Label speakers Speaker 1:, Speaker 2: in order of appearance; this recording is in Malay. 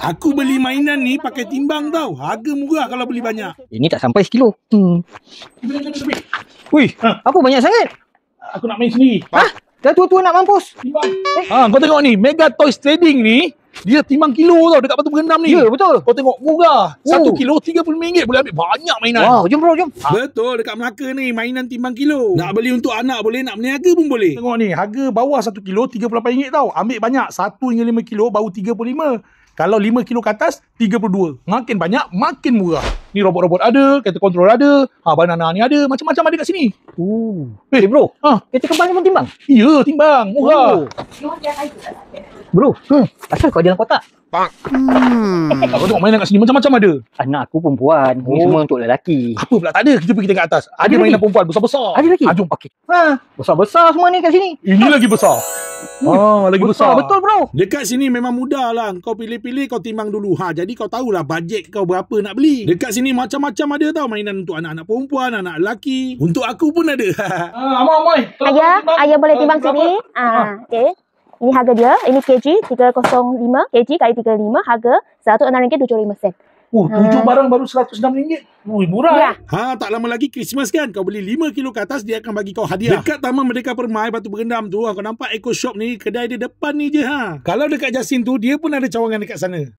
Speaker 1: Aku beli mainan ni pakai timbang tau. Harga murah kalau beli banyak.
Speaker 2: Ini tak sampai sekilo. Wih, apa banyak sangat?
Speaker 1: Aku nak main sendiri.
Speaker 2: Dah tua-tua nak mampus.
Speaker 1: Timbang. Kau tengok ni, Mega Toys Trading ni, dia timbang kilo tau dekat Batu Berendam ni.
Speaker 2: Ya, betul.
Speaker 1: Kau tengok murah. 1 kilo RM30 boleh ambil banyak mainan.
Speaker 2: Wow, jom bro, jom.
Speaker 1: Betul, dekat Melaka ni mainan timbang kilo. Nak beli untuk anak boleh, nak berniaga pun boleh. Tengok ni, harga bawah 1 kilo RM38 tau. Ambil banyak, 1 hingga 5 kilo baru RM35. Kalau 5 kilo ke atas, RM32. Makin banyak, makin murah. Ni robot-robot ada, kereta kontrol ada, banana ni ada, macam-macam ada kat sini.
Speaker 2: Bro, kereta kembang ni pun timbang?
Speaker 1: Ya, timbang, murah.
Speaker 2: Bro, asal kau dalam kotak?
Speaker 1: Kau tengok mainan kat sini, macam-macam ada.
Speaker 2: Anak aku perempuan, ni semua untuk lelaki.
Speaker 1: Apa pula tak ada? Kita pergi tengok atas. Ada
Speaker 2: Ada
Speaker 1: mainan
Speaker 2: lagi?
Speaker 1: perempuan besar-besar.
Speaker 2: Ada lagi?
Speaker 1: Jom.
Speaker 2: Okey. Besar-besar semua ni kat sini.
Speaker 1: Ini lagi besar. Lagi besar.
Speaker 2: Betul bro.
Speaker 1: Dekat sini memang mudah lah. Kau pilih-pilih, kau timbang dulu. Jadi kau tahulah bajet kau berapa nak beli. Dekat sini macam-macam ada tau. Mainan untuk anak-anak perempuan, anak lelaki. Untuk aku pun ada. Amai.
Speaker 3: Ayah boleh timbang sini. Okey. Ini harga dia. Ini kg 305 kg kali 35 harga RM106.75.
Speaker 1: 7 barang baru RM106. Murah.
Speaker 3: Ya.
Speaker 1: Tak lama lagi Christmas kan. Kau beli 5 kilo ke atas, dia akan bagi kau hadiah. Dekat Taman Merdeka Permai Batu Berendam tu, kau nampak Eco Shop ni, kedai dia depan ni je. Kalau dekat Jasin tu, dia pun ada cawangan dekat sana.